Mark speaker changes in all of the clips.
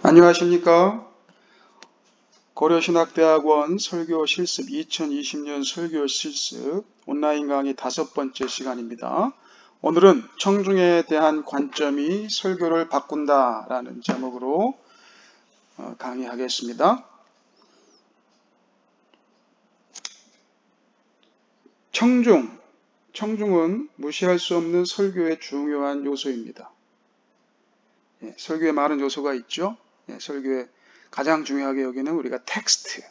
Speaker 1: 안녕하십니까? 고려신학대학원 설교 실습 2020년 설교 실습 온라인 강의 5번째 시간입니다. 오늘은 청중에 대한 관점이 설교를 바꾼다라는 제목으로 강의하겠습니다. 청중은 무시할 수 없는 설교의 중요한 요소입니다. 설교에 많은 요소가 있죠. 설교에 가장 중요하게 여기는 우리가 텍스트,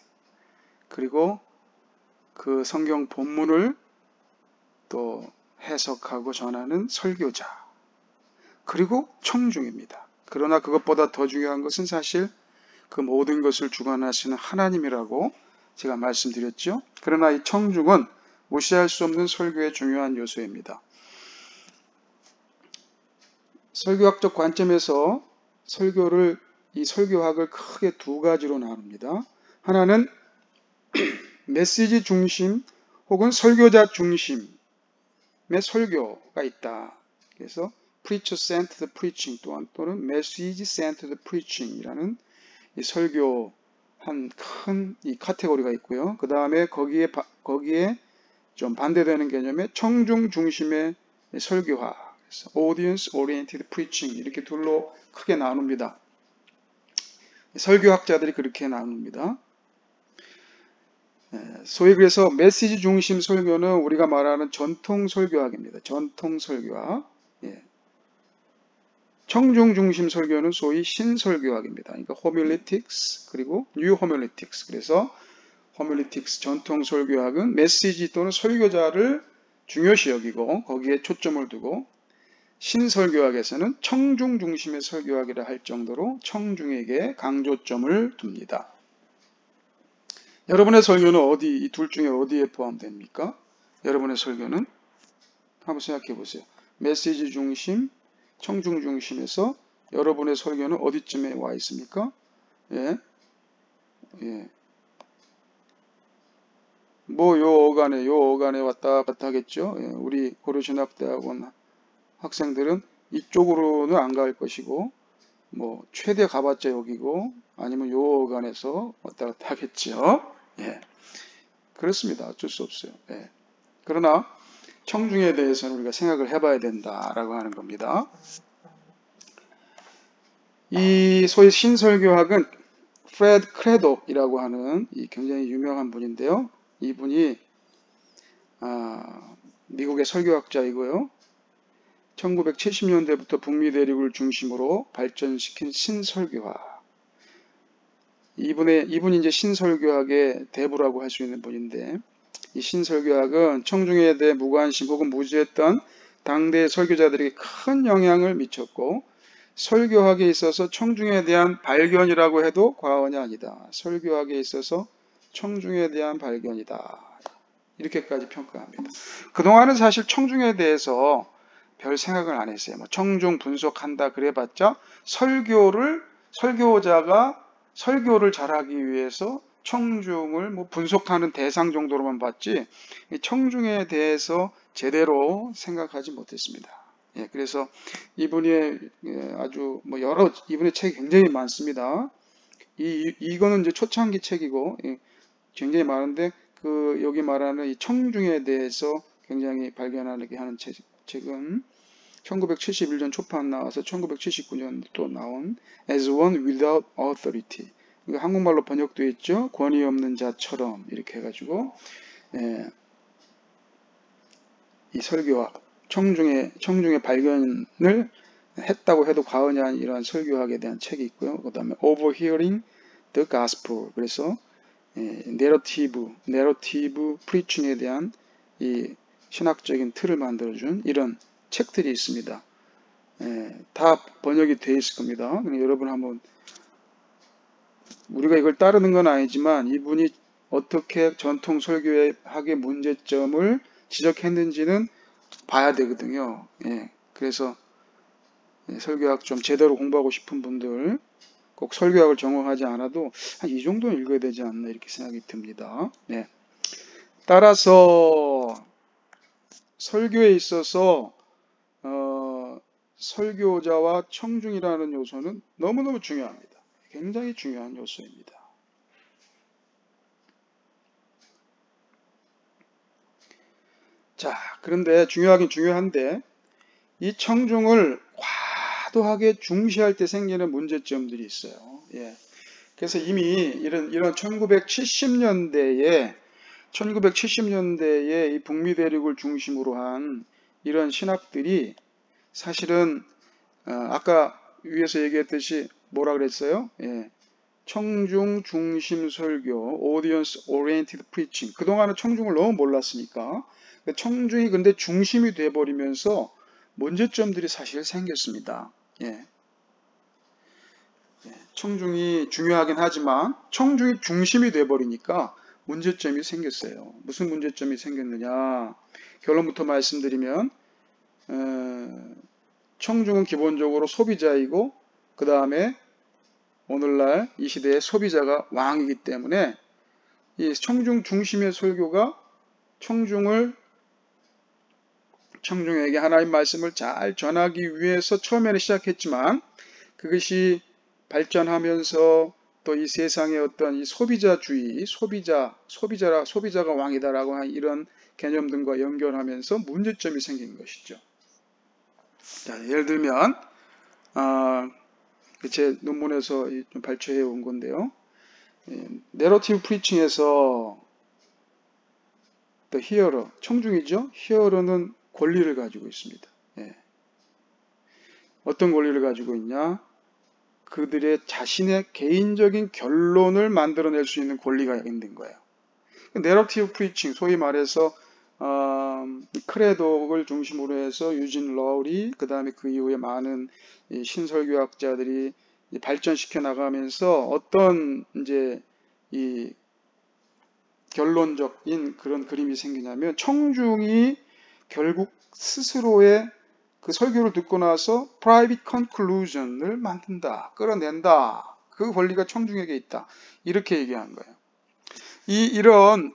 Speaker 1: 그리고 그 성경 본문을 또 해석하고 전하는 설교자, 그리고 청중입니다. 그러나 그것보다 더 중요한 것은 사실 그 모든 것을 주관하시는 하나님이라고 제가 말씀드렸죠. 그러나 이 청중은 무시할 수 없는 설교의 중요한 요소입니다. 설교학적 관점에서 이 설교학을 크게 두 가지로 나눕니다. 하나는 메시지 중심 혹은 설교자 중심의 설교가 있다. 그래서 preacher-centered preaching 또는 message-centered preaching이라는 이 설교 한 큰 이 카테고리가 있고요. 그 다음에 거기에 좀 반대되는 개념의 청중 중심의 설교화, audience-oriented preaching 이렇게 둘로 크게 나눕니다. 설교학자들이 그렇게 나눕니다. 소위 그래서 메시지 중심 설교는 우리가 말하는 전통 설교학입니다. 전통 설교학. 청중 중심 설교는 소위 신설교학입니다. 그러니까 homiletics 그리고 new homiletics. 그래서 homiletics 전통 설교학은 메시지 또는 설교자를 중요시 여기고 거기에 초점을 두고, 신설교학에서는 청중 중심의 설교학이라 할 정도로 청중에게 강조점을 둡니다. 여러분의 설교는 이 둘 중에 어디에 포함됩니까? 여러분의 설교는 한번 생각해 보세요. 메시지 중심, 청중 중심에서 여러분의 설교는 어디쯤에 와 있습니까? 요 어간에 왔다 갔다 하겠죠. 우리 고려신학대학원 학생들은 이쪽으로는 안 갈 것이고, 최대 가봤자 여기고, 아니면 요 어간에서 왔다 갔다 하겠죠. 그렇습니다. 어쩔 수 없어요. 그러나 청중에 대해서는 우리가 생각을 해봐야 된다라고 하는 겁니다. 이 소위 신설교학은 프레드 크레독이라고 하는 굉장히 유명한 분인데요. 이분이 미국의 설교학자이고요. 1970년대부터 북미 대륙을 중심으로 발전시킨 신설교학. 이분이 이제 신설교학의 대부라고 할 수 있는 분인데, 이 신설교학은 청중에 대해 무관심 혹은 무지했던 당대 설교자들에게 큰 영향을 미쳤고, 설교학에 있어서 청중에 대한 발견이라고 해도 과언이 아니다. 설교학에 있어서 청중에 대한 발견이다. 이렇게까지 평가합니다. 그동안은 사실 청중에 대해서 별 생각을 안 했어요. 청중 분석한다 그래봤자 설교자가 설교를 잘하기 위해서 청중을 분석하는 대상 정도로만 봤지, 청중에 대해서 제대로 생각하지 못했습니다. 그래서 이분의 이분의 책이 굉장히 많습니다. 이거는 이제 초창기 책이고, 굉장히 많은데, 여기 말하는 이 청중에 대해서 굉장히 발견하게 하는 책은 1971년 초판 나와서 1979년 또 나온 As One Without Authority. 이거 한국말로 번역되어 있죠. 권위 없는 자처럼 이렇게 해가지고, 이 설교학, 청중의 발견을 했다고 해도 과언이 아닌 이러한 설교학에 대한 책이 있고요. 그 다음에 Overhearing the Gospel. 그래서 내러티브 프리칭에 대한 이 신학적인 틀을 만들어준 이런 책들이 있습니다. 다 번역이 되어 있을 겁니다. 여러분 한번, 우리가 이걸 따르는 건 아니지만 이분이 어떻게 전통 설교학의 문제점을 지적했는지는 봐야 되거든요. 그래서 설교학 좀 제대로 공부하고 싶은 분들, 꼭 설교학을 전공하지 않아도 한 이 정도는 읽어야 되지 않나 이렇게 생각이 듭니다. 따라서 설교에 있어서 설교자와 청중이라는 요소는 너무너무 중요합니다. 굉장히 중요한 요소입니다. 자, 그런데 중요하긴 중요한데 이 청중을 과도하게 중시할 때 생기는 문제점들이 있어요. 예. 그래서 이미 이런 1970년대에 이 북미 대륙을 중심으로 한 이런 신학들이 사실은 아까 위에서 얘기했듯이 뭐라 그랬어요? 예. 청중 중심 설교, audience oriented preaching. 그동안은 청중을 너무 몰랐으니까 청중이 근데 중심이 돼버리면서 문제점들이 사실 생겼습니다. 예. 청중이 중요하긴 하지만 청중이 중심이 돼버리니까 문제점이 생겼어요. 무슨 문제점이 생겼느냐? 결론부터 말씀드리면 청중은 기본적으로 소비자이고 그 다음에 오늘날 이 시대의 소비자가 왕이기 때문에 이 청중 중심의 설교가 청중에게 하나님 말씀을 잘 전하기 위해서 처음에는 시작했지만 그것이 발전하면서 또 이 세상의 어떤 이 소비자주의, 소비자가 왕이다라고 하는 이런 개념 등과 연결하면서 문제점이 생긴 것이죠. 자, 예를 들면 제 논문에서 좀 발췌해 온 건데요. 내러티브 프리칭에서 the hearer, 청중이죠. hearer는 권리를 가지고 있습니다. 예. 어떤 권리를 가지고 있냐? 그들의 자신의 개인적인 결론을 만들어낼 수 있는 권리가 있는 거예요. 내러티브 프리칭, 소위 말해서 크레독을 중심으로 해서 유진 러울이 그 다음에 그 이후에 많은 신설교학자들이 발전시켜 나가면서 어떤 이제 이 결론적인 그런 그림이 생기냐면 청중이 결국 스스로의 그 설교를 듣고 나서 private conclusion을 만든다, 끌어낸다. 그 권리가 청중에게 있다. 이렇게 얘기한 거예요. 이런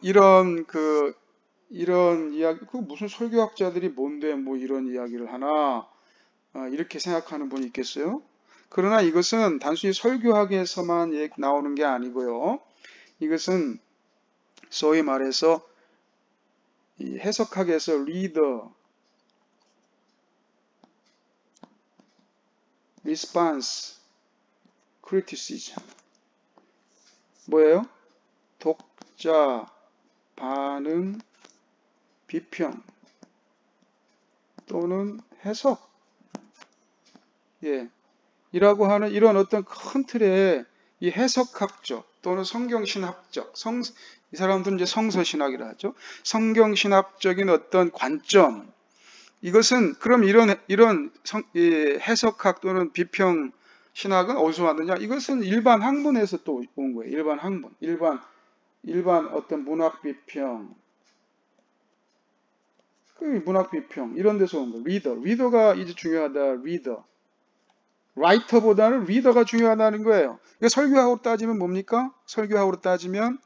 Speaker 1: 이야기, 그 무슨 설교학자들이 뭔데 뭐 이런 이야기를 하나, 이렇게 생각하는 분이 있겠어요? 그러나 이것은 단순히 설교학에서만 나오는 게 아니고요. 이것은 소위 말해서 이 해석학에서 리더, response, criticism. 뭐예요? 독자, 반응, 비평 또는 해석. 예. 이라고 하는 이런 어떤 큰 틀의 이 해석학적 또는 성경신학적, 이 사람들은 이제 성서신학이라 하죠. 성경신학적인 어떤 관점. 이것은 그럼 이런 해석학 또는 비평 신학은 어디서 왔느냐? 이것은 일반 학문에서 또 온 거예요. 일반 학문, 일반 어떤 문학 비평, 그 문학 비평 이런 데서 온 거예요. 리더가 이제 중요하다. 라이터보다는 리더가 중요하다는 거예요. 이거 설교학으로 따지면 뭡니까? 설교학으로 따지면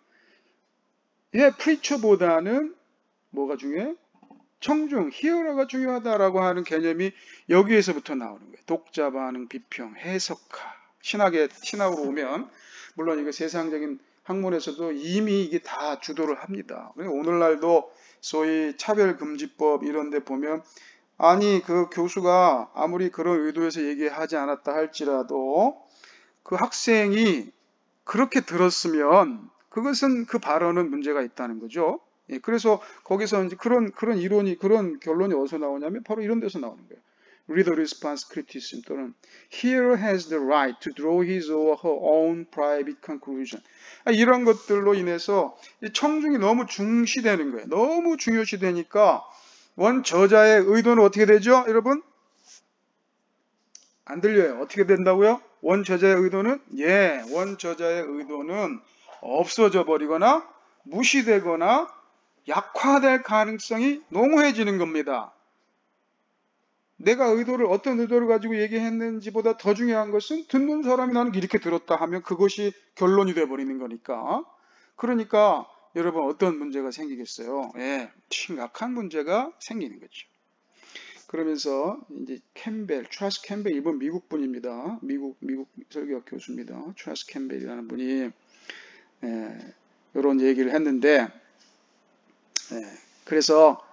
Speaker 1: 프리처보다는 뭐가 중요해? 청중, 히어로가 중요하다라고 하는 개념이 여기에서부터 나오는 거예요. 독자 반응, 비평, 해석하. 신학으로 오면 물론 이거 세상적인 학문에서도 이미 이게 다 주도를 합니다. 오늘날도 소위 차별금지법 이런 데 보면 아니 그 교수가 아무리 그런 의도에서 얘기하지 않았다 할지라도 그 학생이 그렇게 들었으면 그것은 그 발언은 문제가 있다는 거죠. 예, 그래서 거기서 이제 그런 이론이 그런 결론이 어디서 나오냐면 바로 이런 데서 나오는 거예요. Reader response criticism 또는 Hearer has the right to draw his or her own private conclusion. 이런 것들로 인해서 청중이 너무 중시되는 거예요. 너무 중요시되니까 원 저자의 의도는 어떻게 되죠, 여러분? 안 들려요. 어떻게 된다고요? 원 저자의 의도는 원 저자의 의도는 없어져 버리거나 무시되거나 약화될 가능성이 농후해지는 겁니다. 내가 어떤 의도를 가지고 얘기했는지보다 더 중요한 것은 듣는 사람이 나는 이렇게 들었다 하면 그것이 결론이 돼버리는 거니까. 그러니까 여러분 어떤 문제가 생기겠어요? 심각한 문제가 생기는 거죠. 그러면서 이제 찰스 캠벨 이분 미국 분입니다. 미국 사회학 교수입니다. 찰스 캠벨이라는 분이 이런 얘기를 했는데, 그래서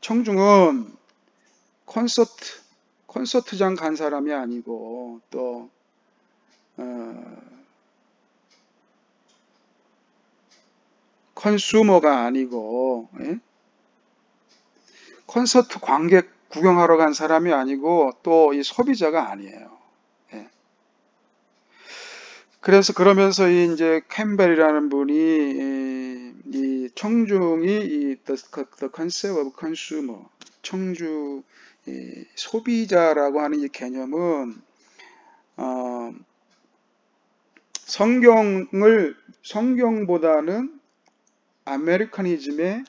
Speaker 1: 청중은 콘서트장 간 사람이 아니고 또 컨슈머가 아니고 콘서트 관객 구경하러 간 사람이 아니고 또 이 소비자가 아니에요. 그래서 그러면서 이제 캠벨이라는 분이 이 청중이 the concept of consumer, 청주 소비자라고 하는 이 개념은 성경보다는 아메리카니즘에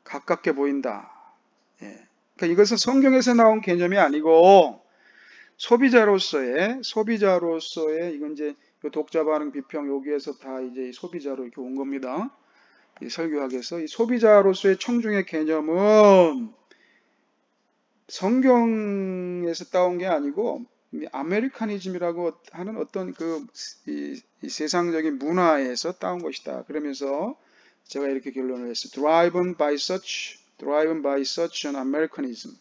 Speaker 1: 가깝게 보인다. 그러니까 이것은 성경에서 나온 개념이 아니고 소비자로서의 이건 이제 독자 반응 비평 여기에서 다 이제 소비자로 이렇게 온 겁니다. 이 설교학에서 이 소비자로서의 청중의 개념은 성경에서 따온 게 아니고 아메리카니즘이라고 하는 어떤 이 세상적인 문화에서 따온 것이다. 그러면서 제가 이렇게 결론을 했어요. Driven by such an Americanism.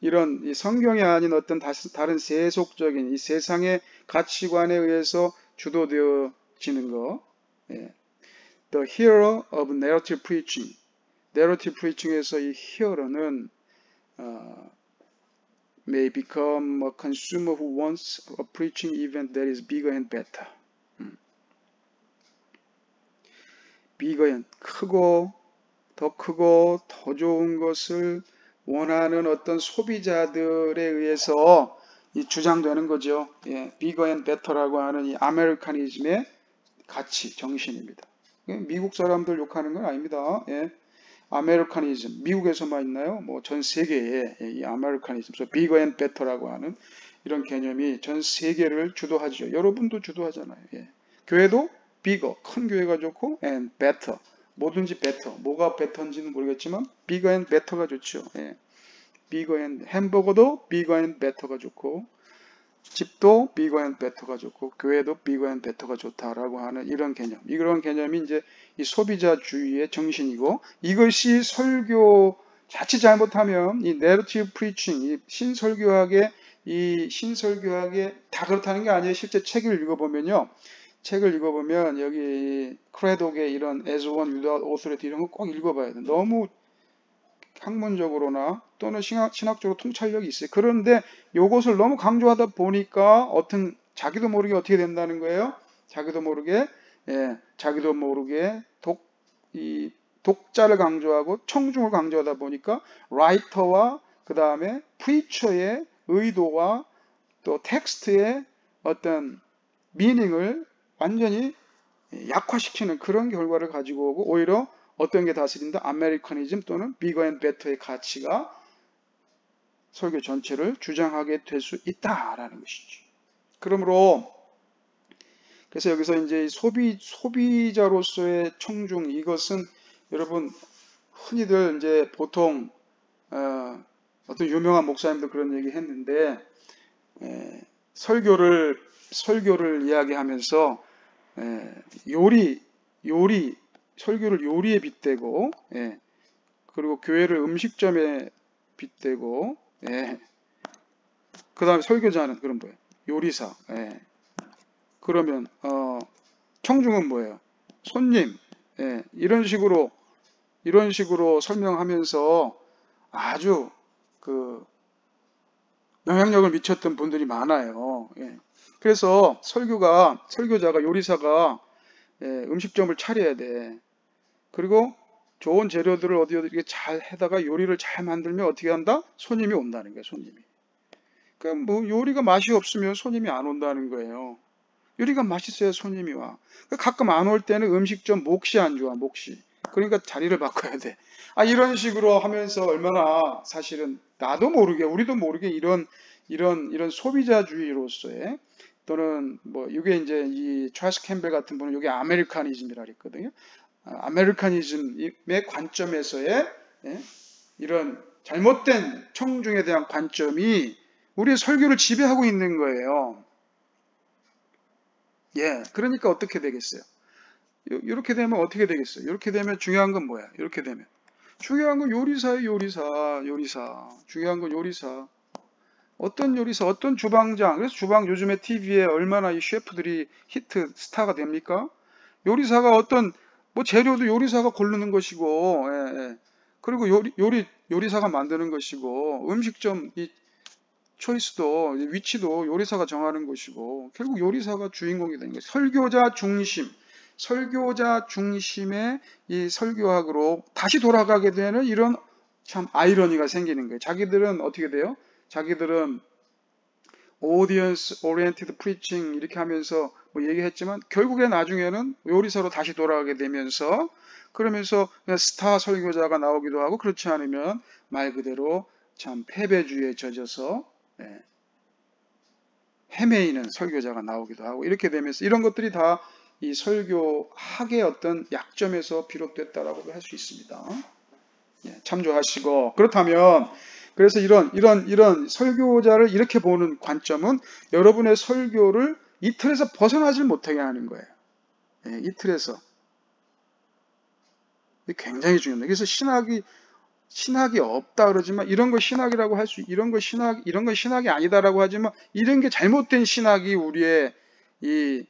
Speaker 1: 이런 이 성경이 아닌 어떤 다른 세속적인 이 세상의 가치관에 의해서 주도되어지는 거. The hero of narrative preaching. narrative preaching에서 이 hero는 may become a consumer who wants a preaching event that is bigger and better. bigger and 크고 더 좋은 것을 원하는 어떤 소비자들에 의해서 이 주장되는 거죠. bigger and better라고 하는 이 아메리카니즘의 가치, 정신입니다. 미국 사람들 욕하는 건 아닙니다. 아메리카니즘, 미국에서만 있나요? 뭐 전 세계에 이 아메리카니즘, bigger and better라고 하는 이런 개념이 전 세계를 주도하죠. 여러분도 주도하잖아요. 교회도 bigger, 큰 교회가 좋고 and better, 뭐든지 better, 뭐가 better인지는 모르겠지만 bigger and better가 좋죠. bigger and 햄버거도 bigger and better가 좋고 집도 bigger and better가 좋고 교회도 bigger and better가 좋다라고 하는 이런 개념. 이런 개념이 이제 이 소비자주의의 정신이고 이것이 설교 자칫 잘못하면 이 narrative preaching, 이 신설교학의 다 그렇다는 게 아니에요. 실제 책을 읽어보면요. 여기 크레독의 이런 as one without authority 이런 거 꼭 읽어봐야 돼. 너무 학문적으로나 또는 신학적으로 통찰력이 있어요. 그런데 이것을 너무 강조하다 보니까 자기도 모르게 어떻게 된다는 거예요? 자기도 모르게 독자를 강조하고 청중을 강조하다 보니까 라이터와 그 다음에 프리처의 의도와 또 텍스트의 어떤 미닝을 완전히 약화시키는 그런 결과를 가지고 오고 오히려 어떤 게 다스린다? 아메리카니즘 또는 bigger and better의 가치가 설교 전체를 주장하게 될 수 있다라는 것이죠. 그러므로 그래서 여기서 이제 소비자로서의 청중 이것은 여러분 흔히들 이제 보통 어떤 유명한 목사님도 그런 얘기 했는데 설교를 이야기하면서 설교를 요리에 빗대고 그리고 교회를 음식점에 빗대고 그 다음에 설교자는 그런 거예요. 요리사. 그러면 청중은 뭐예요? 손님. 이런 식으로 설명하면서 아주 영향력을 미쳤던 분들이 많아요. 그래서 설교자가 요리사가 음식점을 차려야 돼. 그리고 좋은 재료들을 어디 잘 해다가 요리를 잘 만들면 어떻게 한다? 손님이 온다는 거예요, 손님이. 그러니까 뭐 요리가 맛이 없으면 손님이 안 온다는 거예요. 요리가 맛있어야 손님이 와. 가끔 안 올 때는 음식점 몫이 안 좋아, 몫이. 그러니까 자리를 바꿔야 돼. 이런 식으로 하면서 얼마나 사실은 나도 모르게, 우리도 모르게 이런 소비자주의로서의 또는 뭐 이게 이제 이 찰스 캠벨 같은 분은 이게 아메리카니즘이라 그랬거든요. 아메리카니즘의 관점에서의 이런 잘못된 청중에 대한 관점이 우리의 설교를 지배하고 있는 거예요. 예, 그러니까 어떻게 되겠어요? 이렇게 되면 어떻게 되겠어요? 이렇게 되면 중요한 건 뭐야? 이렇게 되면 중요한 건 요리사예요, 요리사. 중요한 건 요리사. 어떤 요리사, 어떤 주방장. 그래서 주방 요즘에 TV에 얼마나 이 셰프들이 히트 스타가 됩니까? 요리사가 어떤 뭐 재료도 요리사가 고르는 것이고, 예, 예. 그리고 요리사가 만드는 것이고, 음식점 이 초이스도 위치도 요리사가 정하는 것이고, 결국 요리사가 주인공이 되는 거예요. 설교자 중심의 이 설교학으로 다시 돌아가게 되는 이런 참 아이러니가 생기는 거예요. 자기들은 어떻게 돼요? 자기들은 audience oriented preaching 이렇게 하면서 뭐 얘기했지만 결국에 나중에는 요리사로 다시 돌아가게 되면서 그러면서 그냥 스타 설교자가 나오기도 하고 그렇지 않으면 말 그대로 참 패배주의에 젖어서 헤매이는 설교자가 나오기도 하고 이렇게 되면서 이런 것들이 다 이 설교학의 어떤 약점에서 비롯됐다라고 할 수 있습니다. 참조하시고 그렇다면 그래서 이런 설교자를 이렇게 보는 관점은 여러분의 설교를 이 틀에서 벗어나질 못하게 하는 거예요. 이 틀에서 굉장히 중요합니다. 그래서 신학이 없다 그러지만 이런 거 신학이라고 할 수 이런 건 신학이 아니다라고 하지만 이런 게 잘못된 신학이 우리의 이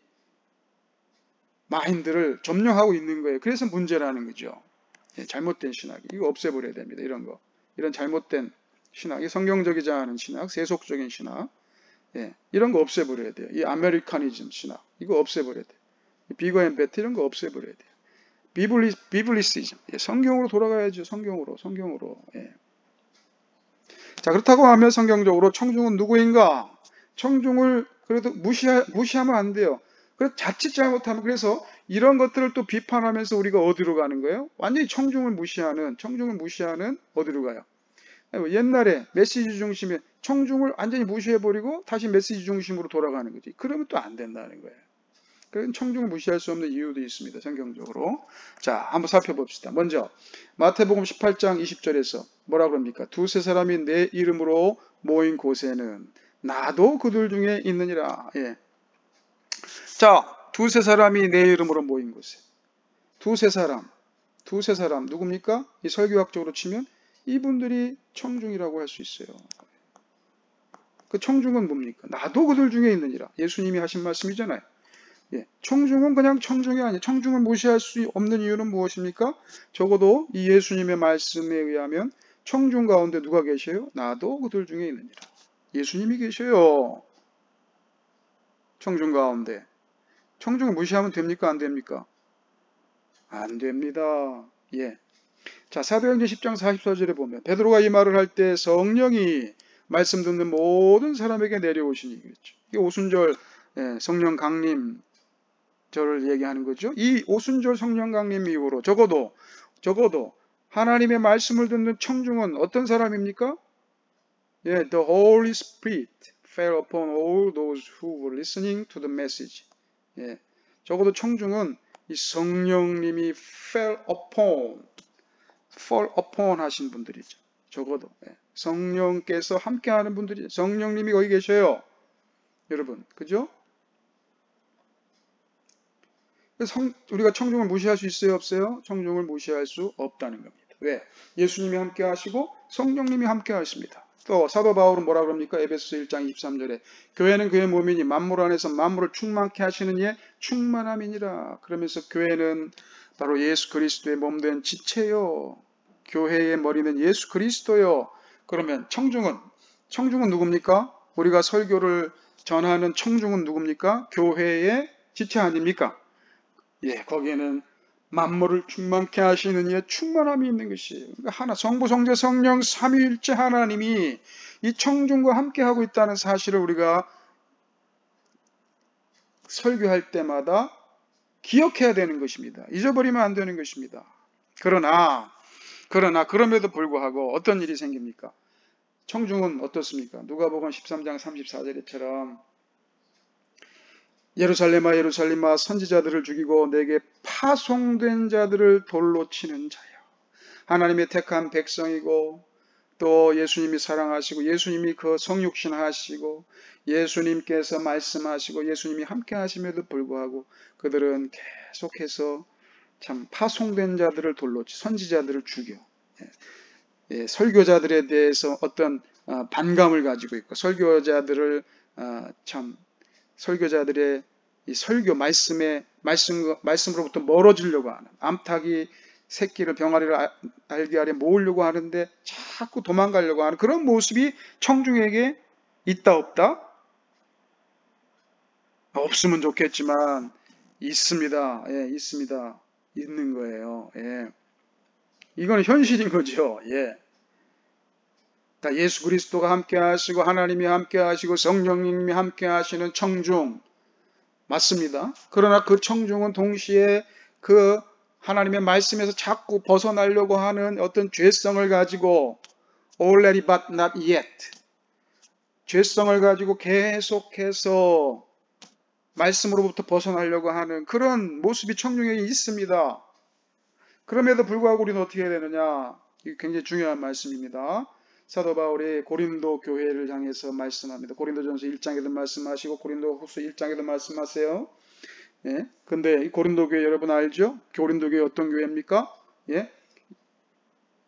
Speaker 1: 마인드를 점령하고 있는 거예요. 그래서 문제라는 거죠. 잘못된 신학 이거 없애버려야 됩니다. 이런 잘못된 신학, 이 성경적이지 않은 신학, 세속적인 신학, 이런 거 없애버려야 돼요. 이 아메리카니즘 신학 이거 없애버려야 돼요. 비거 앤 베트 이런 거 없애버려야 돼요. 비블리시즘 성경으로 돌아가야죠. 성경으로. 자 그렇다고 하면 성경적으로 청중은 누구인가? 청중을 그래도 무시하면 안 돼요. 그래서 자칫 잘못하면 그래서 이런 것들을 또 비판하면서 우리가 어디로 가는 거예요? 완전히 청중을 무시하는 어디로 가요? 옛날에 메시지 중심의 청중을 완전히 무시해버리고 다시 메시지 중심으로 돌아가는 거지. 그러면 또 안 된다는 거예요. 그런 청중을 무시할 수 없는 이유도 있습니다. 성경적으로. 자, 한번 살펴봅시다. 먼저 마태복음 18장 20절에서 뭐라 그럽니까? 두세 사람이 내 이름으로 모인 곳에는 나도 그들 중에 있느니라. 자, 두세 사람이 내 이름으로 모인 곳에. 두세 사람 누굽니까? 이 설교학적으로 치면 이분들이 청중이라고 할 수 있어요. 그 청중은 뭡니까? 나도 그들 중에 있느니라. 예수님이 하신 말씀이잖아요. 청중은 그냥 청중이 아니에요. 청중을 무시할 수 없는 이유는 무엇입니까? 적어도 이 예수님의 말씀에 의하면 청중 가운데 누가 계셔요? 나도 그들 중에 있느니라. 예수님이 계셔요. 청중 가운데. 청중을 무시하면 됩니까? 안 됩니까? 안 됩니다. 자, 사도행전 10장 44절에 보면 베드로가 이 말을 할 때 성령이 말씀 듣는 모든 사람에게 내려오시니 그랬죠. 이게 오순절 성령 강림 절을 얘기하는 거죠. 이 오순절 성령 강림 이후로 적어도 하나님의 말씀을 듣는 청중은 어떤 사람입니까? The Holy Spirit fell upon all those who were listening to the message. 적어도 청중은 이 성령님이 fall upon 하신 분들이죠. 적어도 성령께서 함께하는 분들이 성령님이 거기 계셔요. 여러분, 그죠? 우리가 청중을 무시할 수 있어요, 없어요? 청중을 무시할 수 없다는 겁니다. 왜? 예수님이 함께 하시고 성령님이 함께 하십니다. 또 사도 바울은 뭐라 그럽니까? 에베소 1장 23절에 교회는 그의 몸이니 만물 안에서 만물을 충만케 하시는 이의 충만함이니라. 그러면서 교회는 바로 예수 그리스도의 몸된 지체요. 교회의 머리는 예수 그리스도요. 그러면 청중은 누굽니까? 우리가 설교를 전하는 청중은 누굽니까? 교회의 지체 아닙니까? 거기에는 만물을 충만케 하시는 이의 충만함이 있는 것이에요. 그러니까 성부, 성자, 성령, 삼위일체 하나님이 이 청중과 함께하고 있다는 사실을 우리가 설교할 때마다 기억해야 되는 것입니다. 잊어버리면 안 되는 것입니다. 그러나 그럼에도 불구하고 어떤 일이 생깁니까? 청중은 어떻습니까? 누가복음 13장 34절처럼 예루살렘아 선지자들을 죽이고 내게 파송된 자들을 돌로 치는 자여 하나님의 택한 백성이고 또 예수님이 사랑하시고 예수님이 그 성육신 하시고 예수님께서 말씀하시고 예수님이 함께 하심에도 불구하고 그들은 계속해서 참 파송된 자들을 돌로 선지자들을 죽여 설교자들에 대해서 어떤 반감을 가지고 있고 설교자들을 참 설교자들의 이 설교 말씀으로부터 멀어지려고 하는 암탉이 새끼를 병아리를 알게 아래 모으려고 하는데 자꾸 도망가려고 하는 그런 모습이 청중에게 있다 없다? 없으면 좋겠지만 있습니다. 예, 있습니다. 있는 거예요. 예. 이건 현실인 거죠. 예. 다 예수 그리스도가 함께 하시고 하나님이 함께 하시고 성령님이 함께 하시는 청중 맞습니다. 그러나 그 청중은 동시에 그 하나님의 말씀에서 자꾸 벗어나려고 하는 어떤 죄성을 가지고 already but not yet 죄성을 가지고 계속해서 말씀으로부터 벗어나려고 하는 그런 모습이 청중에게 있습니다. 그럼에도 불구하고 우리는 어떻게 해야 되느냐? 이게 굉장히 중요한 말씀입니다. 사도 바울이 고린도 교회를 향해서 말씀합니다. 고린도전서 1장에도 말씀하시고 고린도후서 1장에도 말씀하세요. 예. 근데 이 고린도 교회 여러분 알죠? 고린도 교회 어떤 교회입니까? 예.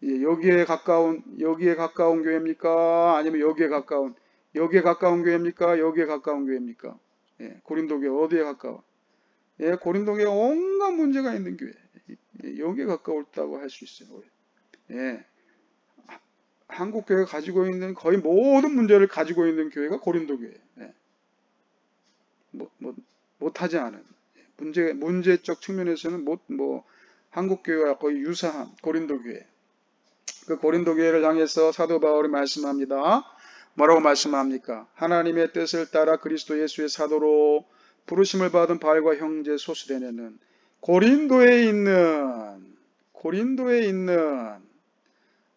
Speaker 1: 예, 여기에 가까운 교회입니까? 아니면 여기에 가까운 교회입니까? 여기에 가까운 교회입니까? 예. 고린도 교회 어디에 가까워? 예, 고린도 교회 온갖 문제가 있는 교회. 예, 여기에 가까웠다고 할 수 있어요. 예. 한국 교회가 가지고 있는 거의 모든 문제를 가지고 있는 교회가 고린도 교회. 예. 못하지 않은 문제적 측면에서는 한국 교회와 거의 유사한 고린도 교회. 그 고린도 교회를 향해서 사도 바울이 말씀합니다. 뭐라고 말씀합니까? 하나님의 뜻을 따라 그리스도 예수의 사도로 부르심을 받은 바울과 형제 소수대네는 고린도에 있는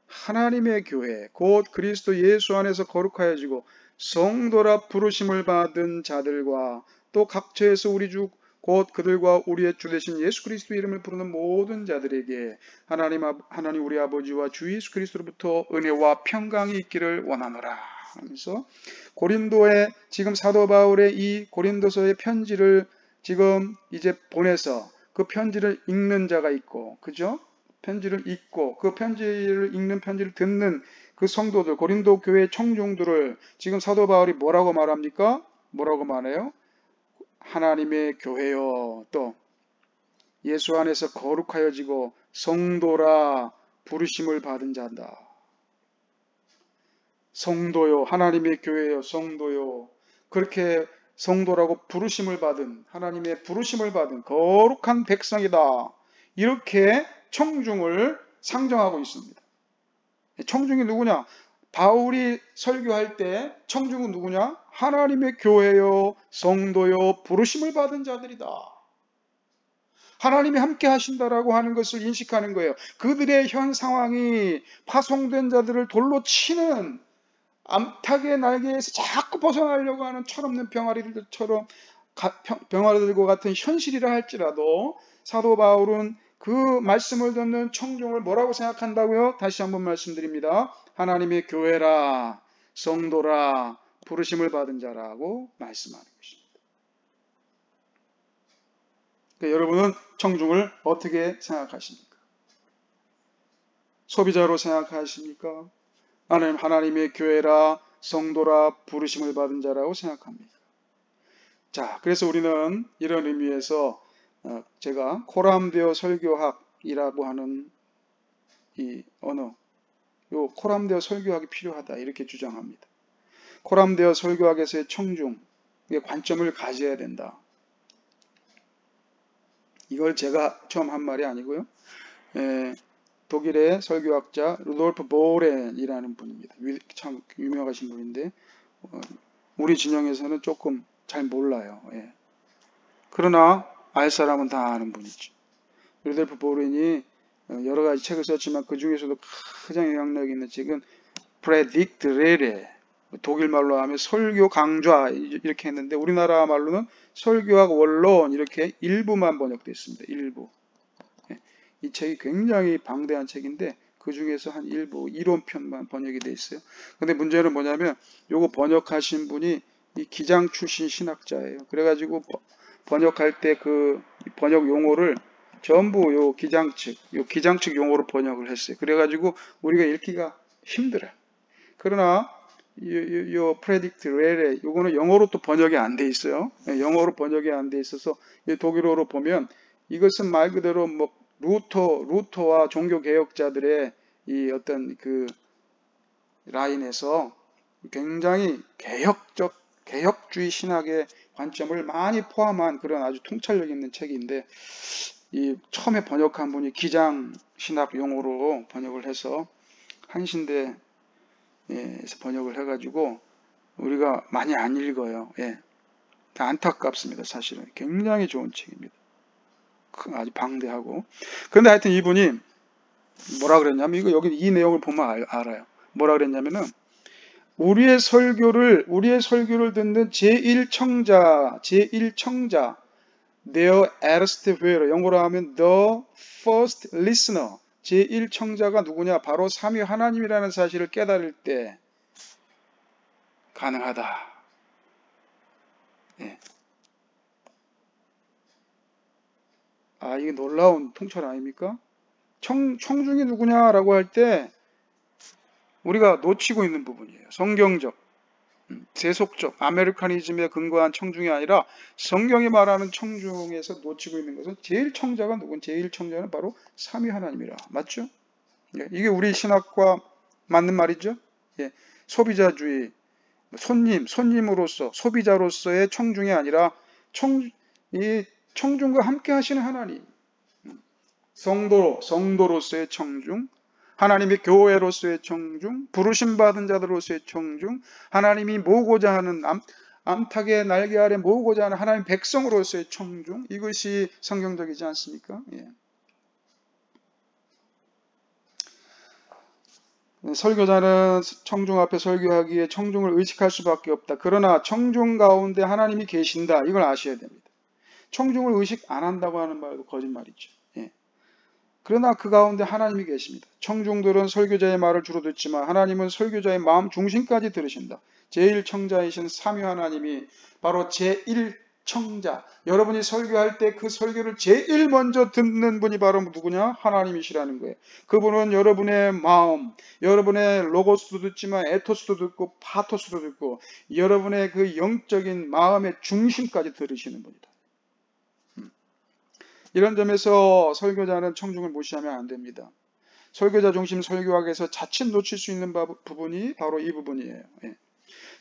Speaker 1: 하나님의 교회 곧 그리스도 예수 안에서 거룩하여지고 성도라 부르심을 받은 자들과 또 각처에서 우리 주 곧 그들과 우리의 주 되신 예수 그리스도 이름을 부르는 모든 자들에게 하나님 우리 아버지와 주 예수 그리스도로부터 은혜와 평강이 있기를 원하노라 하면서 고린도에 지금 사도 바울의 이 고린도서의 편지를 지금 이제 보내서 그 편지를 읽는 자가 있고 그죠? 편지를 읽고 그 편지를 읽는 편지를 듣는 그 성도들 고린도 교회 청중들을 지금 사도 바울이 뭐라고 말합니까? 뭐라고 말해요? 하나님의 교회요 또 예수 안에서 거룩하여지고 성도라 부르심을 받은 자다. 성도요 하나님의 교회요 성도요 그렇게 성도라고 부르심을 받은 하나님의 부르심을 받은 거룩한 백성이다. 이렇게 청중을 상정하고 있습니다. 청중이 누구냐? 바울이 설교할 때 청중은 누구냐? 하나님의 교회요, 성도요, 부르심을 받은 자들이다. 하나님이 함께 하신다라고 하는 것을 인식하는 거예요. 그들의 현 상황이 파송된 자들을 돌로 치는 암탉의 날개에서 자꾸 벗어나려고 하는 철없는 병아리들과 같은 현실이라 할지라도 사도 바울은 그 말씀을 듣는 청중을 뭐라고 생각한다고요? 다시 한번 말씀드립니다. 하나님의 교회라, 성도라, 부르심을 받은 자라고 말씀하는 것입니다. 그러니까 여러분은 청중을 어떻게 생각하십니까? 소비자로 생각하십니까? 아니면 하나님의 교회라, 성도라, 부르심을 받은 자라고 생각합니까? 자, 그래서 우리는 이런 의미에서 제가 코람데오 설교학이라고 하는 이 언어, 요 코람데오 설교학이 필요하다 이렇게 주장합니다. 코람데오 설교학에서의 청중의 관점을 가져야 된다. 이걸 제가 처음 한 말이 아니고요. 독일의 설교학자 루돌프 보렌이라는 분입니다. 참 유명하신 분인데 우리 진영에서는 조금 잘 몰라요. 예. 그러나 알 사람은 다 아는 분이죠. 루돌프 보렌이 여러 가지 책을 썼지만 그 중에서도 가장 영향력 있는 책은 프레딕트 레레, 독일 말로 하면 설교 강좌 이렇게 했는데 우리나라 말로는 설교학 원론 이렇게 일부만 번역됐습니다. 일부. 이 책이 굉장히 방대한 책인데 그 중에서 한 일부 이론편만 번역이 돼 있어요. 근데 문제는 뭐냐면 요거 번역하신 분이 이 기장 출신 신학자예요. 그래가지고 번역할 때 그 번역 용어를 전부 요 기장 측 용어로 번역을 했어요. 그래가지고 우리가 읽기가 힘들어요. 그러나 요 predict rele 요거는 영어로 또 번역이 안 돼 있어요. 영어로 번역이 안 돼 있어서 독일어로 보면 이것은 말 그대로 뭐 루터와 종교 개혁자들의 이 어떤 그 라인에서 굉장히 개혁주의 신학의 관점을 많이 포함한 그런 아주 통찰력 있는 책인데 이 처음에 번역한 분이 기장 신학 용어로 번역을 해서 한신대에서 번역을 해가지고 우리가 많이 안 읽어요. 예. 안타깝습니다. 사실은 굉장히 좋은 책입니다. 아주 방대하고. 그런데 하여튼 이분이 뭐라 그랬냐면 이거 여기 이 내용을 보면 알아요. 뭐라 그랬냐면은 우리의 설교를 듣는 제1청자 their erst hearer 영어로 하면 the first listener 제1청자가 누구냐? 바로 삼위 하나님이라는 사실을 깨달을 때 가능하다. 예. 아, 이게 놀라운 통찰 아닙니까? 청중이 누구냐라고 할 때 우리가 놓치고 있는 부분이에요. 성경적, 세속적, 아메리카니즘에 근거한 청중이 아니라 성경이 말하는 청중에서 놓치고 있는 것은 제일 청자가 누군? 제일 청자는 바로 삼위 하나님이라. 맞죠? 예, 이게 우리 신학과 맞는 말이죠? 예, 소비자주의, 손님으로서, 소비자로서의 청중이 아니라 이 청중과 함께 하시는 하나님. 성도로서의 청중, 하나님의 교회로서의 청중, 부르심받은 자들로서의 청중, 하나님이 모으고자 하는 암탉의 날개 아래 모으고자 하는 하나님 백성으로서의 청중, 이것이 성경적이지 않습니까? 예. 설교자는 청중 앞에 설교하기에 청중을 의식할 수밖에 없다. 그러나 청중 가운데 하나님이 계신다. 이걸 아셔야 됩니다. 청중을 의식 안 한다고 하는 말도 거짓말이죠. 예. 그러나 그 가운데 하나님이 계십니다. 청중들은 설교자의 말을 주로 듣지만 하나님은 설교자의 마음 중심까지 들으신다. 제1청자이신 삼위 하나님이 바로 제1청자. 여러분이 설교할 때 그 설교를 제일 먼저 듣는 분이 바로 누구냐? 하나님이시라는 거예요. 그분은 여러분의 마음, 여러분의 로고스도 듣지만 에토스도 듣고 파토스도 듣고 여러분의 그 영적인 마음의 중심까지 들으시는 분이다. 이런 점에서 설교자는 청중을 무시하면 안 됩니다. 설교자 중심 설교학에서 자칫 놓칠 수 있는 부분이 바로 이 부분이에요. 예.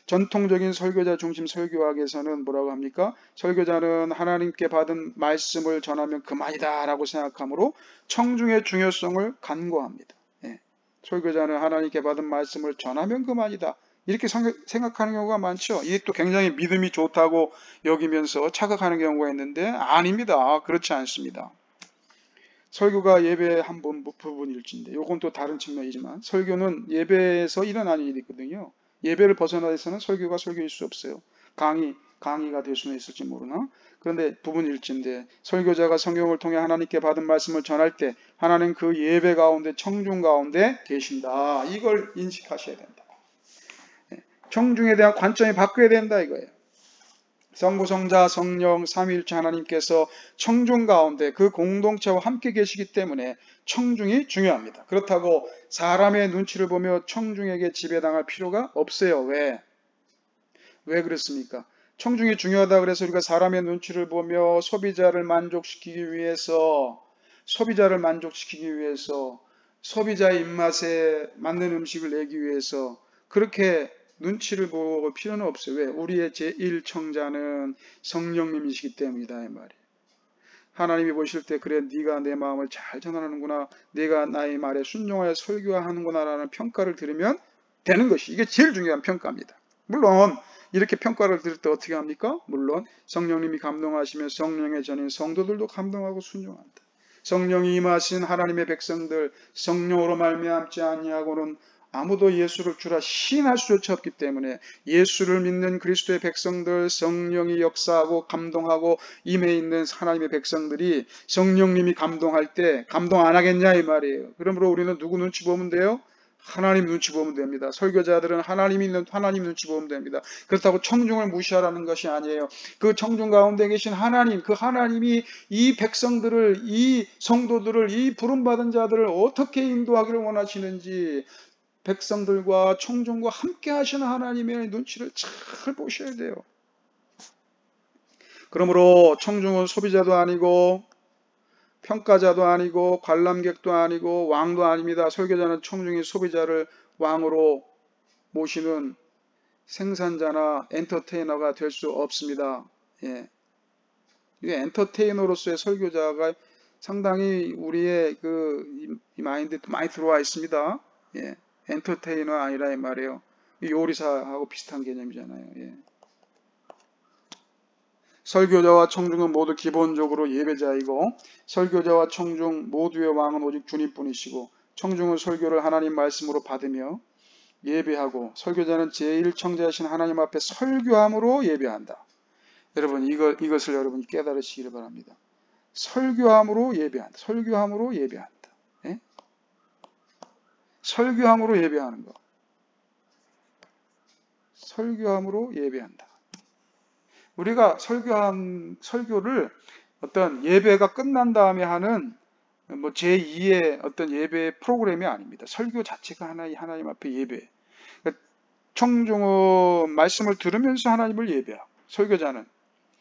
Speaker 1: 전통적인 설교자 중심 설교학에서는 뭐라고 합니까? 설교자는 하나님께 받은 말씀을 전하면 그만이다 라고 생각하므로 청중의 중요성을 간과합니다. 예. 설교자는 하나님께 받은 말씀을 전하면 그만이다. 이렇게 생각하는 경우가 많죠. 이게 또 굉장히 믿음이 좋다고 여기면서 착각하는 경우가 있는데 아닙니다. 그렇지 않습니다. 설교가 예배의 한 부분일진데 이건 또 다른 측면이지만 설교는 예배에서 일어나는 일이 있거든요. 예배를 벗어나서는 설교가 설교일 수 없어요. 강의가 될 수는 있을지 모르나 그런데 부분일진데 설교자가 성경을 통해 하나님께 받은 말씀을 전할 때 하나님 그 예배 가운데 청중 가운데 계신다. 이걸 인식하셔야 된다. 청중에 대한 관점이 바뀌어야 된다 이거예요. 성부, 성자, 성령, 삼위일체 하나님께서 청중 가운데 그 공동체와 함께 계시기 때문에 청중이 중요합니다. 그렇다고 사람의 눈치를 보며 청중에게 지배당할 필요가 없어요. 왜 그렇습니까? 청중이 중요하다 그래서 우리가 사람의 눈치를 보며 소비자를 만족시키기 위해서 소비자의 입맛에 맞는 음식을 내기 위해서 그렇게 눈치를 볼 필요는 없어요. 왜? 우리의 제1청자는 성령님이시기 때문이다 이 말이에요. 하나님이 보실 때 그래 네가 내 마음을 잘 전하는구나. 네가 나의 말에 순종하여 설교하는구나 라는 평가를 들으면 되는 것이 이게 제일 중요한 평가입니다. 물론 이렇게 평가를 들을 때 어떻게 합니까? 물론 성령님이 감동하시면 성령의 전인 성도들도 감동하고 순종한다. 성령이 임하신 하나님의 백성들 성령으로 말미암지 아니하고는 아무도 예수를 주라 시인할 수조차 없기 때문에 예수를 믿는 그리스도의 백성들, 성령이 역사하고 감동하고 임해 있는 하나님의 백성들이 성령님이 감동할 때 감동 안 하겠냐 이 말이에요. 그러므로 우리는 누구 눈치 보면 돼요? 하나님 눈치 보면 됩니다. 설교자들은 하나님 눈치 보면 됩니다. 그렇다고 청중을 무시하라는 것이 아니에요. 그 청중 가운데 계신 하나님, 그 하나님이 이 백성들을, 이 성도들을, 이 부름받은 자들을 어떻게 인도하기를 원하시는지 백성들과 청중과 함께 하시는 하나님의 눈치를 잘 보셔야 돼요. 그러므로 청중은 소비자도 아니고 평가자도 아니고 관람객도 아니고 왕도 아닙니다. 설교자는 청중이 소비자를 왕으로 모시는 생산자나 엔터테이너가 될 수 없습니다. 예. 이게 엔터테이너로서의 설교자가 상당히 우리의 이 마인드에 많이 들어와 있습니다. 예. 엔터테이너 아니라 이 말이에요. 요리사하고 비슷한 개념이잖아요. 예. 설교자와 청중은 모두 기본적으로 예배자이고 설교자와 청중 모두의 왕은 오직 주님뿐이시고 청중은 설교를 하나님 말씀으로 받으며 예배하고 설교자는 제1청자이신 하나님 앞에 설교함으로 예배한다. 여러분 이것을 여러분 깨달으시기를 바랍니다. 설교함으로 예배한다. 설교함으로 예배한다. 예? 설교함으로 예배하는 것. 설교함으로 예배한다. 우리가 설교를 어떤 예배가 끝난 다음에 하는 뭐 제2의 어떤 예배 프로그램이 아닙니다. 설교 자체가 하나님 앞에 예배. 청중은 말씀을 들으면서 하나님을 예배하고 설교자는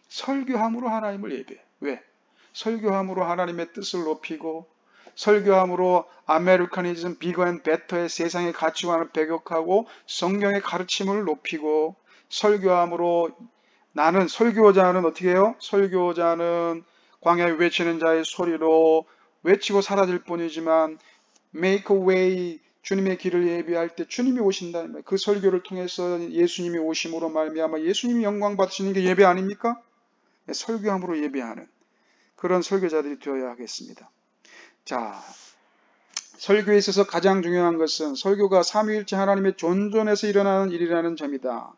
Speaker 1: 설교함으로 하나님을 예배해. 왜? 설교함으로 하나님의 뜻을 높이고 설교함으로 아메리카니즘, 비거 앤 베터의 세상의 가치관을 배격하고 성경의 가르침을 높이고 설교함으로 나는 설교자는 어떻게 해요? 설교자는 광야에 외치는 자의 소리로 외치고 사라질 뿐이지만 make a way 주님의 길을 예비할 때 주님이 오신다는 말이에요. 그 설교를 통해서 예수님이 오심으로 말미암아 예수님이 영광 받으시는 게 예배 아닙니까? 설교함으로 예배하는 그런 설교자들이 되어야 하겠습니다. 자, 설교에 있어서 가장 중요한 것은 설교가 삼위일체 하나님의 존존에서 일어나는 일이라는 점이다.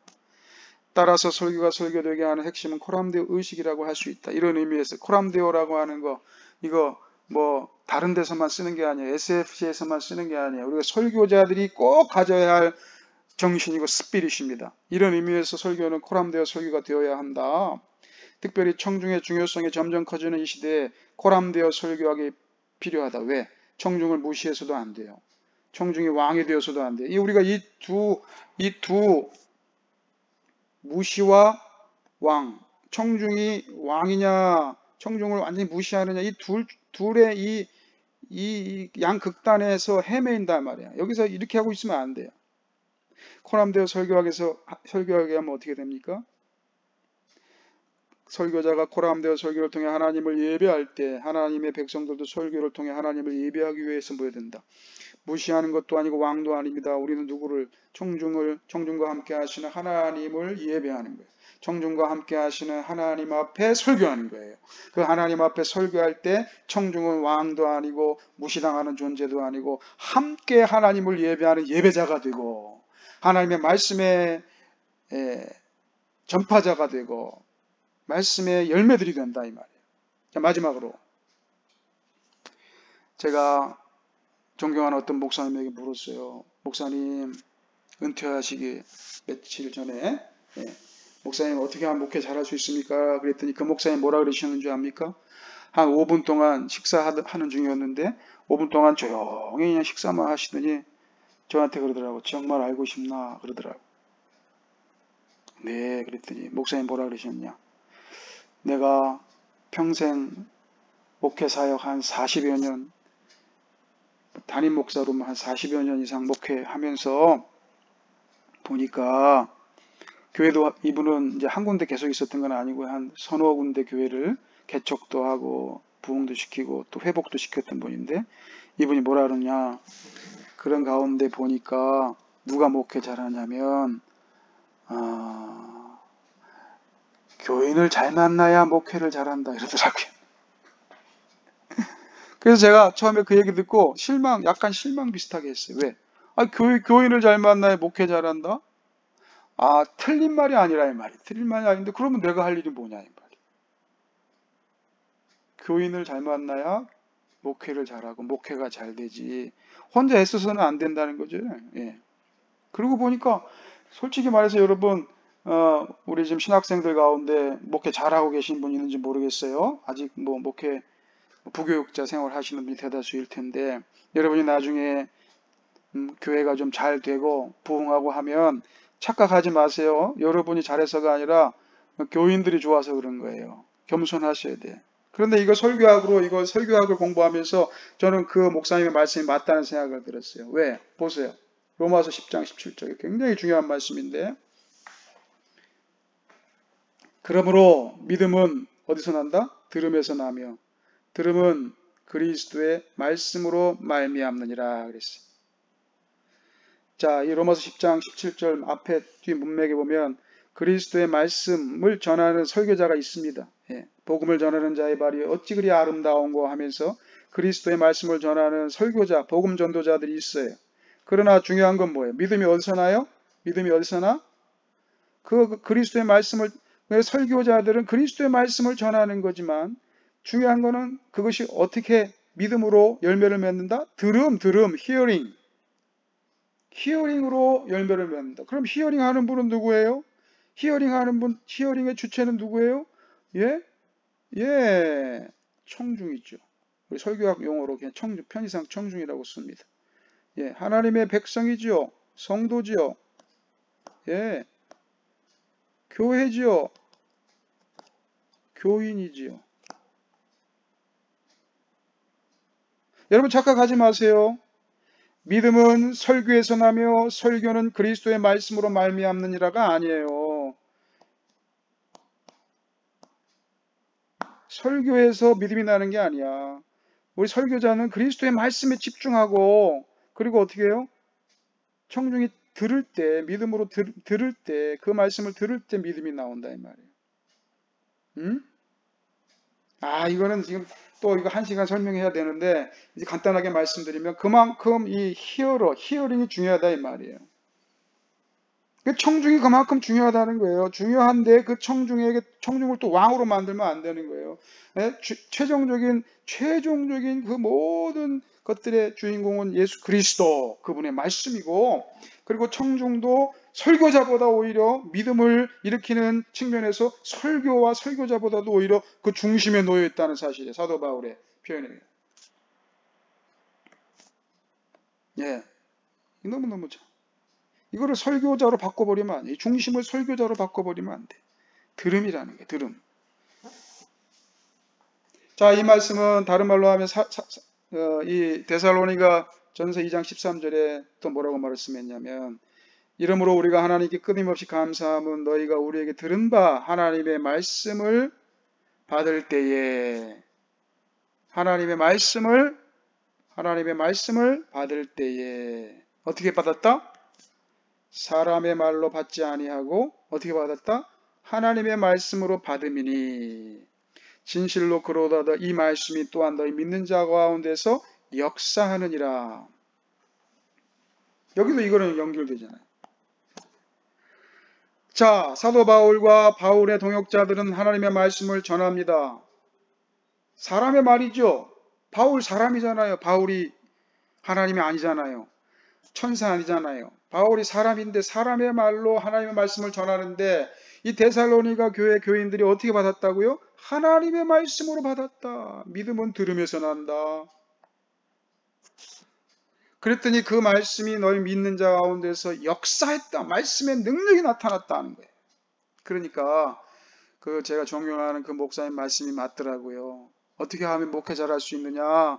Speaker 1: 따라서 설교가 설교되게 하는 핵심은 코람데오 의식이라고 할 수 있다. 이런 의미에서 코람데오라고 하는 거 이거 뭐 다른 데서만 쓰는 게 아니에요. SFC에서만 쓰는 게 아니에요. 우리가 설교자들이 꼭 가져야 할 정신이고 스피릿입니다. 이런 의미에서 설교는 코람데오 설교가 되어야 한다. 특별히 청중의 중요성이 점점 커지는 이 시대에 코람데오 설교하기 필요하다. 왜? 청중을 무시해서도 안 돼요. 청중이 왕이 되어서도 안 돼요. 우리가 이 두 무시와 왕, 청중이 왕이냐, 청중을 완전히 무시하느냐, 이 둘의 이 양극단에서 헤매인단 말이야. 여기서 이렇게 하고 있으면 안 돼요. 코람데오 설교하게 하면 어떻게 됩니까? 설교자가 코람데오 설교를 통해 하나님을 예배할 때 하나님의 백성들도 설교를 통해 하나님을 예배하기 위해서 모여든다. 무시하는 것도 아니고 왕도 아닙니다. 우리는 누구를 청중과 함께 하시는 하나님을 예배하는 거예요. 청중과 함께 하시는 하나님 앞에 설교하는 거예요. 그 하나님 앞에 설교할 때 청중은 왕도 아니고 무시당하는 존재도 아니고 함께 하나님을 예배하는 예배자가 되고 하나님의 말씀의 전파자가 되고 말씀의 열매들이 된다 이 말이에요. 자, 마지막으로 제가 존경하는 어떤 목사님에게 물었어요. 목사님 은퇴하시기 며칠 전에 목사님 어떻게 하면 목회 잘할 수 있습니까? 그랬더니 그 목사님 뭐라 그러시는 줄 압니까? 한 5분 동안 식사하는 중이었는데 5분 동안 조용히 그냥 식사만 하시더니 저한테 그러더라고. 정말 알고 싶나? 그러더라고. 네, 그랬더니 목사님 뭐라 그러셨냐? 내가 평생 목회 사역 한 40여 년 담임 목사로만 한 40여 년 이상 목회하면서 보니까 교회도 이분은 이제 한 군데 계속 있었던 건 아니고 한 서너 군데 교회를 개척도 하고 부흥도 시키고 또 회복도 시켰던 분인데 이분이 뭐라 그러냐 그런 가운데 보니까 누가 목회 잘하냐면 교인을 잘 만나야 목회를 잘한다 이러더라고요. 그래서 제가 처음에 그 얘기 듣고 약간 실망 비슷하게 했어요. 왜? 아, 교인을 잘 만나야 목회 잘한다? 아, 틀린 말이 아니라 이 말이. 틀린 말이 아닌데 그러면 내가 할 일이 뭐냐 이 말이. 교인을 잘 만나야 목회를 잘하고 목회가 잘 되지. 혼자 애써서는 안 된다는 거죠. 예. 그러고 보니까 솔직히 말해서 여러분 우리 지금 신학생들 가운데 목회 잘하고 계신 분 있는지 모르겠어요. 아직 뭐 목회 부교육자 생활 하시는 분이 대다수일 텐데 여러분이 나중에 교회가 좀 잘 되고 부흥하고 하면 착각하지 마세요. 여러분이 잘해서가 아니라 교인들이 좋아서 그런 거예요. 겸손하셔야 돼. 그런데 이거 설교학을 공부하면서 저는 그 목사님의 말씀이 맞다는 생각을 들었어요. 왜? 보세요. 로마서 10장 17절. 굉장히 중요한 말씀인데. 그러므로 믿음은 어디서 난다? 들음에서 나며 들음은 그리스도의 말씀으로 말미암느니라 그랬어요. 자, 이 로마서 10장 17절 앞에 뒤 문맥에 보면 그리스도의 말씀을 전하는 설교자가 있습니다. 예, 복음을 전하는 자의 발이 어찌 그리 아름다운고 하면서 그리스도의 말씀을 전하는 설교자, 복음 전도자들이 있어요. 그러나 중요한 건 뭐예요? 믿음이 어디서 나요? 믿음이 어디서 나? 그리스도의 말씀을 설교자들은 그리스도의 말씀을 전하는 거지만 중요한 거는 그것이 어떻게 믿음으로 열매를 맺는다? 들음, 히어링으로 열매를 맺는다. 그럼 히어링 하는 분은 누구예요? 히어링의 주체는 누구예요? 예, 청중이죠. 우리 설교학 용어로 그냥 편의상 청중이라고 씁니다. 예, 하나님의 백성이지요. 성도지요. 예, 교회지요. 교인이지요. 여러분 착각하지 마세요. 믿음은 설교에서 나며 설교는 그리스도의 말씀으로 말미암느니라가 아니에요. 설교에서 믿음이 나는 게 아니야. 우리 설교자는 그리스도의 말씀에 집중하고 그리고 어떻게 해요? 청중이 들을 때 믿음으로 들을 때 그 말씀을 들을 때 믿음이 나온다 이 말이에요. 응? 아, 이거는 지금 또 이거 1시간 설명해야 되는데 이제 간단하게 말씀드리면 그만큼 이 히어링이 중요하다 이 말이에요. 그 청중이 그만큼 중요하다는 거예요. 중요한데 그 청중을 또 왕으로 만들면 안 되는 거예요. 예? 최종적인 그 모든 것들의 주인공은 예수 그리스도 그분의 말씀이고 그리고 청중도 설교자보다 오히려 믿음을 일으키는 측면에서 설교와 설교자보다도 오히려 그 중심에 놓여 있다는 사실이에요. 사도 바울의 표현이에요. 예, 너무너무 잘. 이거를 설교자로 바꿔버리면 안 돼. 중심을 설교자로 바꿔버리면 안 돼. 들음이라는 게 들음. 자, 이 말씀은 다른 말로 하면 이 데살로니가 전서 2장 13절에 또 뭐라고 말씀했냐면 이러므로 우리가 하나님께 끊임없이 감사함은 너희가 우리에게 들은 바 하나님의 말씀을 받을 때에 하나님의 말씀을 받을 때에 어떻게 받았다? 사람의 말로 받지 아니하고 어떻게 받았다? 하나님의 말씀으로 받음이니 진실로 그러다 이 말씀이 또한 너희 믿는 자 가운데서 역사하느니라. 여기도 이거는 연결되잖아요. 자, 사도 바울과 바울의 동역자들은 하나님의 말씀을 전합니다. 사람의 말이죠. 바울 사람이잖아요. 바울이 하나님이 아니잖아요. 천사 아니잖아요. 바울이 사람인데 사람의 말로 하나님의 말씀을 전하는데 이 데살로니가 교회 교인들이 어떻게 받았다고요? 하나님의 말씀으로 받았다. 믿음은 들으면서 난다. 그랬더니 그 말씀이 너희 믿는 자 가운데서 역사했다. 말씀의 능력이 나타났다는 거예요. 그러니까 그 제가 존경하는 그 목사님 말씀이 맞더라고요. 어떻게 하면 목회 잘할 수 있느냐?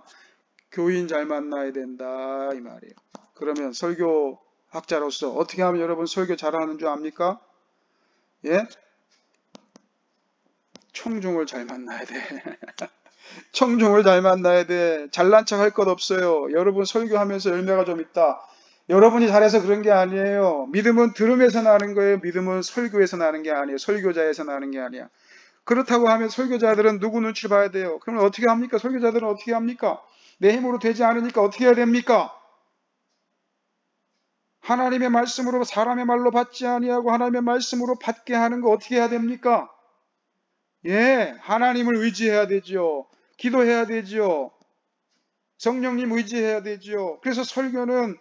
Speaker 1: 교인 잘 만나야 된다 이 말이에요. 그러면 설교학자로서 어떻게 하면 여러분 설교 잘하는 줄 압니까? 예? 청중을 잘 만나야 돼. 청중을 잘 만나야 돼. 잘난 척 할 것 없어요. 여러분 설교하면서 열매가 좀 있다. 여러분이 잘해서 그런 게 아니에요. 믿음은 들음에서 나는 거예요. 믿음은 설교에서 나는 게 아니에요. 설교자에서 나는 게 아니야. 그렇다고 하면 설교자들은 누구 눈치를 봐야 돼요. 그럼 어떻게 합니까? 설교자들은 어떻게 합니까? 내 힘으로 되지 않으니까 어떻게 해야 됩니까? 하나님의 말씀으로 사람의 말로 받지 아니하고 하나님의 말씀으로 받게 하는 거 어떻게 해야 됩니까? 예, 하나님을 의지해야 되지요. 기도해야 되지요. 성령님 의지해야 되지요. 그래서 설교는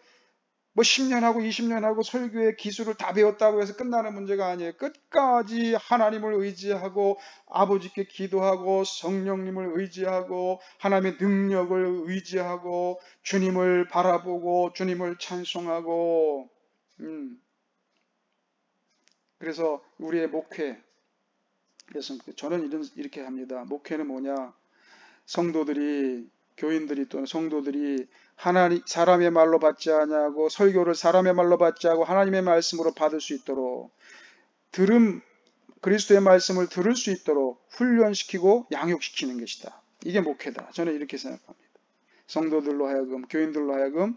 Speaker 1: 뭐 10년 하고 20년 하고 설교의 기술을 다 배웠다고 해서 끝나는 문제가 아니에요. 끝까지 하나님을 의지하고 아버지께 기도하고 성령님을 의지하고 하나님의 능력을 의지하고 주님을 바라보고 주님을 찬송하고 그래서 우리의 목회, 그래서 저는 이렇게 합니다. 목회는 뭐냐? 성도들이, 교인들이 또는 성도들이 하나님, 사람의 말로 받지 아니하고 설교를 사람의 말로 받지 않고 하나님의 말씀으로 받을 수 있도록 그리스도의 말씀을 들을 수 있도록 훈련시키고 양육시키는 것이다. 이게 목회다. 저는 이렇게 생각합니다. 성도들로 하여금, 교인들로 하여금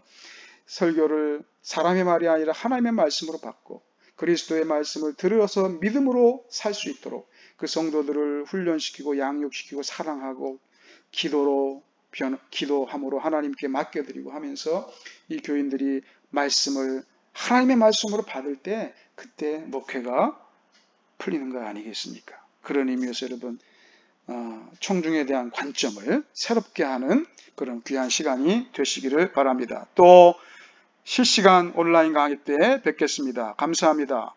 Speaker 1: 설교를 사람의 말이 아니라 하나님의 말씀으로 받고 그리스도의 말씀을 들어서 믿음으로 살 수 있도록 그 성도들을 훈련시키고 양육시키고 사랑하고 기도함으로 하나님께 맡겨드리고 하면서 이 교인들이 말씀을 하나님의 말씀으로 받을 때 그때 목회가 풀리는 거 아니겠습니까? 그런 의미에서 여러분 청중에 대한 관점을 새롭게 하는 그런 귀한 시간이 되시기를 바랍니다. 또 실시간 온라인 강의 때 뵙겠습니다. 감사합니다.